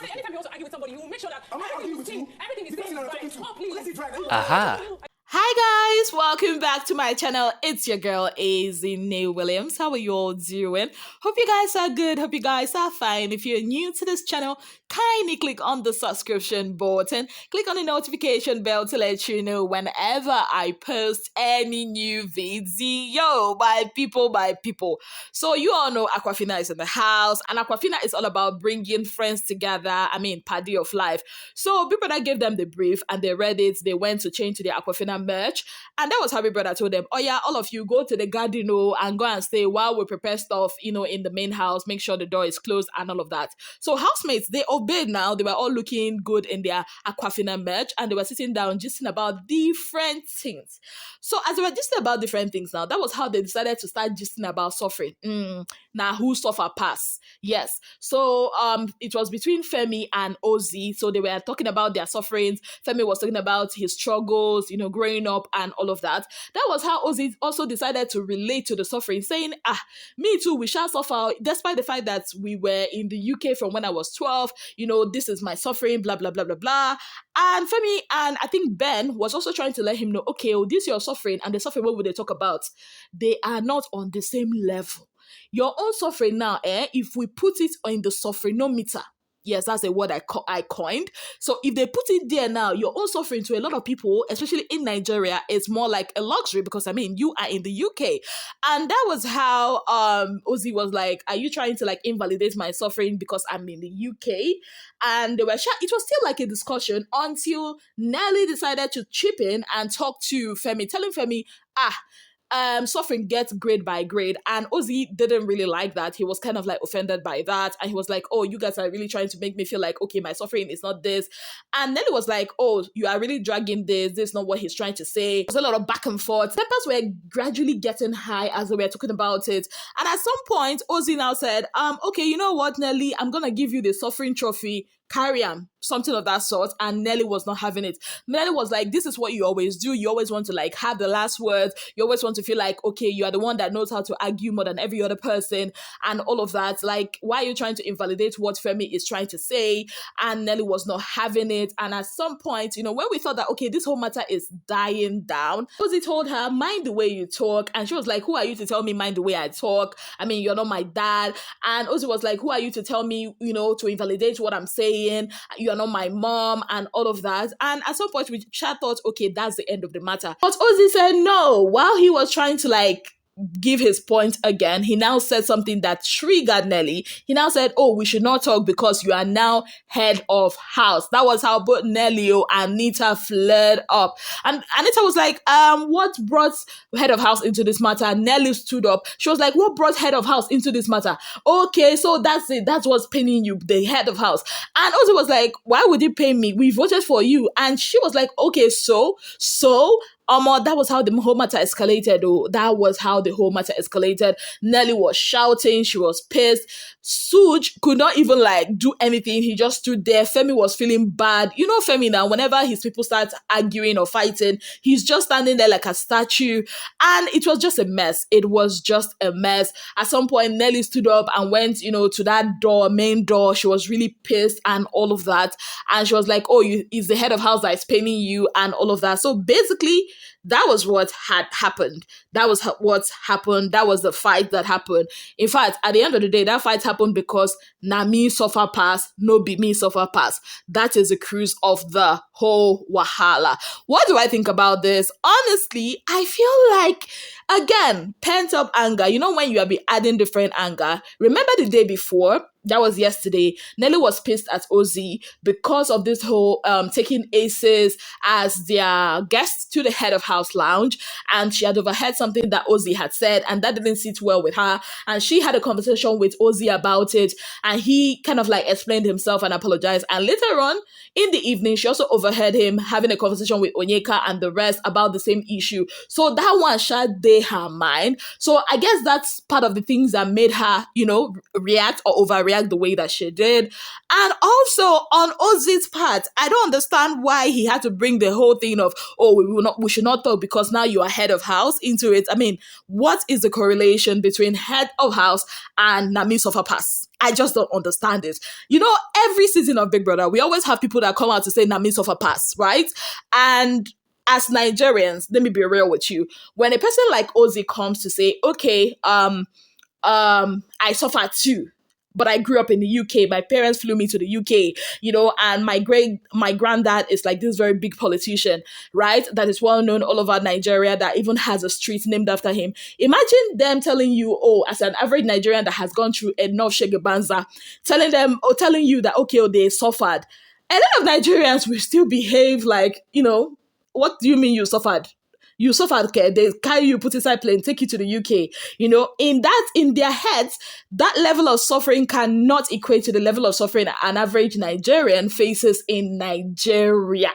Okay, anytime you want to argue with somebody, you will make sure that I'm not arguing with you. everything is Because saying you're right. talking to. Oh, please. Let it right. Aha. Hi guys, welcome back to my channel. It's your girl Ozee Williams. How are you all doing? Hope you guys are good. Hope you guys are fine. If you're new to this channel, kindly click on the subscription button. Click on the notification bell to let you know whenever I post any new video. My people. So you all know Aquafina is in the house, and Aquafina is all about bringing friends together. I mean, party of life. So Big Brother gave them the brief and they read it. They went to change to the Aquafina merch, and that was how Big Brother told them, oh yeah, all of you go to the garden and go and stay while we prepare stuff, in the main house, make sure the door is closed and all of that. So housemates, they obeyed now. They were all looking good in their Aquafina merch, and they were sitting down gisting about different things. So as they were gisting about different things now, that was how they decided to start gisting about suffering. Now who suffer pass? Yes. So it was between Femi and Ozee. So they were talking about their sufferings. Femi was talking about his struggles, growing up and all of that. That was how Ozee also decided to relate to the suffering, saying, me too, we shall suffer, despite the fact that we were in the UK from when I was 12, this is my suffering, blah, blah, blah, blah, blah. And Femi and I think Ben was also trying to let him know, okay, this is your suffering, and the suffering, what would they talk about? They are not on the same level. Your own suffering now, if we put it in the sufferinometer, yes, that's a word I coined. So if they put it there now, your own suffering to a lot of people, especially in Nigeria, is more like a luxury because, you are in the UK. And that was how Ozee was like, are you trying to invalidate my suffering because I'm in the UK? And they were it was still like a discussion until Nelly decided to chip in and talk to Femi, telling Femi, suffering gets grade by grade, and Ozee didn't really like that. He was kind of offended by that, and he was like, oh, you guys are really trying to make me feel like, okay, my suffering is not this. And Nelly was like, oh, you are really dragging this is not what he's trying to say. There's a lot of back and forth. Tempers were gradually getting high as they were talking about it, and at some point Ozee now said, okay, you know what, Nelly, I'm gonna give you the suffering trophy, carry on, something of that sort. And Nelly was not having it. Nelly was like, this is what you always do. You always want to have the last words. You always want to feel like, okay, you are the one that knows how to argue more than every other person and all of that. Why are you trying to invalidate what Femi is trying to say? And Nelly was not having it. And at some point, when we thought that, okay, this whole matter is dying down, Ozee told her, mind the way you talk. And she was like, who are you to tell me mind the way I talk? You're not my dad. And Ozee was like, who are you to tell me, to invalidate what I'm saying? You are not my mom and all of that. And at some point we thought, okay, that's the end of the matter. But Ozee said no. While he was trying to give his point again, he now said something that triggered Nelly. He now said, oh, we should not talk because you are now head of house. That was how both Nelly and Nita flared up. And Anita was like, what brought head of house into this matter? Nelly stood up. She was like, what brought head of house into this matter? Okay, so that's it. That's what's paining you, the head of house. And Ozee was like, why would you pay me? We voted for you. And she was like, okay, so that was how the whole matter escalated. That was how the whole matter escalated. Nelly was shouting. She was pissed. Suj could not even do anything. He just stood there. Femi was feeling bad. Femi now, whenever his people start arguing or fighting, he's just standing there like a statue. And it was just a mess. It was just a mess. At some point, Nelly stood up and went, to that main door. She was really pissed and all of that. And she was like, oh, it's the head of house that is paying you and all of that. So basically, that was what had happened. That was what happened. That was the fight that happened. In fact, at the end of the day, that fight happened because na me suffer pass, no be me suffer pass. That is the cruise of the whole wahala. What do I think about this? Honestly, I feel again, pent up anger. When you have been adding different anger. Remember the day before? That was yesterday. Nelly was pissed at Ozee because of this whole taking Aces as their guests to the head of house lounge, and she had overheard something that Ozee had said, and that didn't sit well with her. And she had a conversation with Ozee about it, and he kind of explained himself and apologized. And later on in the evening, she also overheard him having a conversation with Onyeka and the rest about the same issue. So that one shut day her mind. So I guess that's part of the things that made her, react or overreact the way that she did. And also on Ozee's part, I don't understand why he had to bring the whole thing of, oh, we should not talk because now you are head of house into it. What is the correlation between head of house and Nami Sofa Pass? I just don't understand it. You know, every season of Big Brother, we always have people that come out to say, "Na me suffer pass," right? And as Nigerians, let me be real with you. When a person like Ozee comes to say, "Okay, I suffered too." But I grew up in the UK. My parents flew me to the UK, and my granddad is like this very big politician, right? That is well known all over Nigeria, that even has a street named after him. Imagine them telling you, oh, as an average Nigerian that has gone through enough shegebanza, telling you that, okay, oh, they suffered. A lot of Nigerians will still behave like, what do you mean you suffered? You suffered, okay? They carry you, put inside plane, take you to the UK. In their heads, that level of suffering cannot equate to the level of suffering an average Nigerian faces in Nigeria.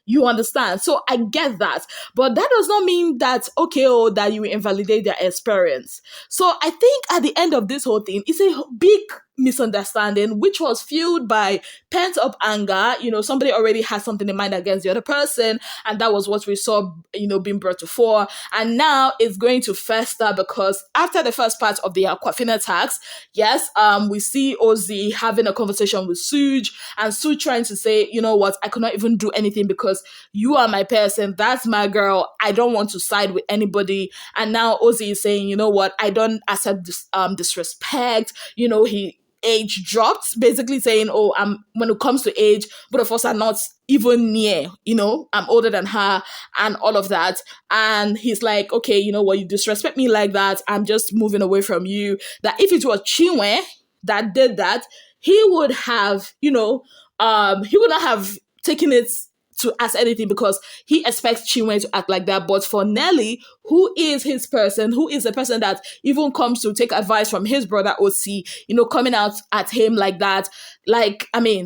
You understand? So I get that. But that does not mean that, okay, that you invalidate their experience. So I think at the end of this whole thing, it's a big misunderstanding, which was fueled by pent up anger. Somebody already had something in mind against the other person, and that was what we saw, being brought to fore. And now it's going to fester because after the first part of the Aquafina tax, yes, we see Ozee having a conversation with Suj, and Suj trying to say, you know what, I could not even do anything because you are my person, that's my girl, I don't want to side with anybody. And now Ozee is saying, you know what, I don't accept this disrespect. He age dropped, basically saying, oh, when it comes to age, both of us are not even near, I'm older than her and all of that. And he's like, okay, you know what, you disrespect me like that, I'm just moving away from you. That if it was Chinwe that did that, he would have, he would not have taken it to ask anything because he expects Chinwe to act like that. But for Nelly, who is his person, who is the person that even comes to take advice from his brother Ozee, coming out at him like that,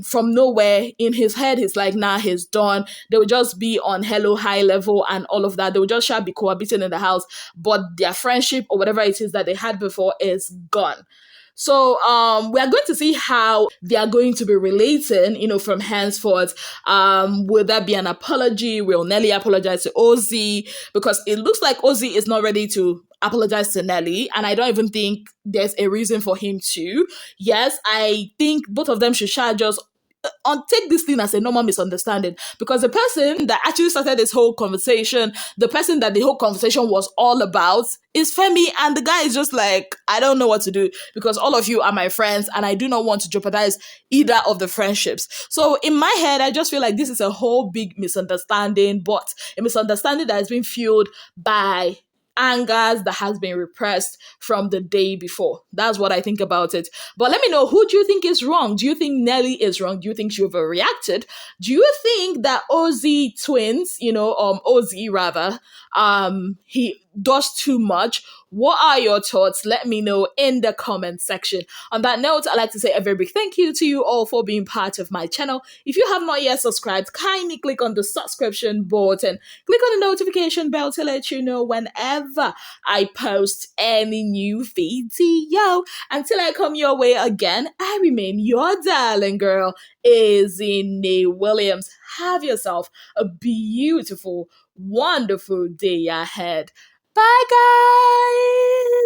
from nowhere, in his head, he's like, nah, he's done. They will just be on hello, high level and all of that. They will just be cohabiting in the house, but their friendship or whatever it is that they had before is gone. So we are going to see how they are going to be relating, from henceforth. Will there be an apology? Will Nelly apologize to Ozee? Because it looks like Ozee is not ready to apologize to Nelly, and I don't even think there's a reason for him to. Yes, I think both of them should just take this thing as a normal misunderstanding, because the person that actually started this whole conversation, the person that the whole conversation was all about, is Femi, and the guy is just like, I don't know what to do because all of you are my friends and I do not want to jeopardize either of the friendships. So in my head, I just feel like this is a whole big misunderstanding, but a misunderstanding that has been fueled by angers that has been repressed from the day before. That's what I think about it. But let me know, who do you think is wrong? Do you think Nelly is wrong? Do you think she overreacted? Do you think that Ozee twins, Ozee rather, he does too much? What are your thoughts? Let me know in the comment section. On that note, I'd like to say a very big thank you to you all for being part of my channel. If you have not yet subscribed, kindly click on the subscription button. Click on the notification bell to let you know whenever I post any new video. Until I come your way again, I remain your darling girl, Ozee Williams. Have yourself a beautiful, wonderful day ahead. Bye, guys!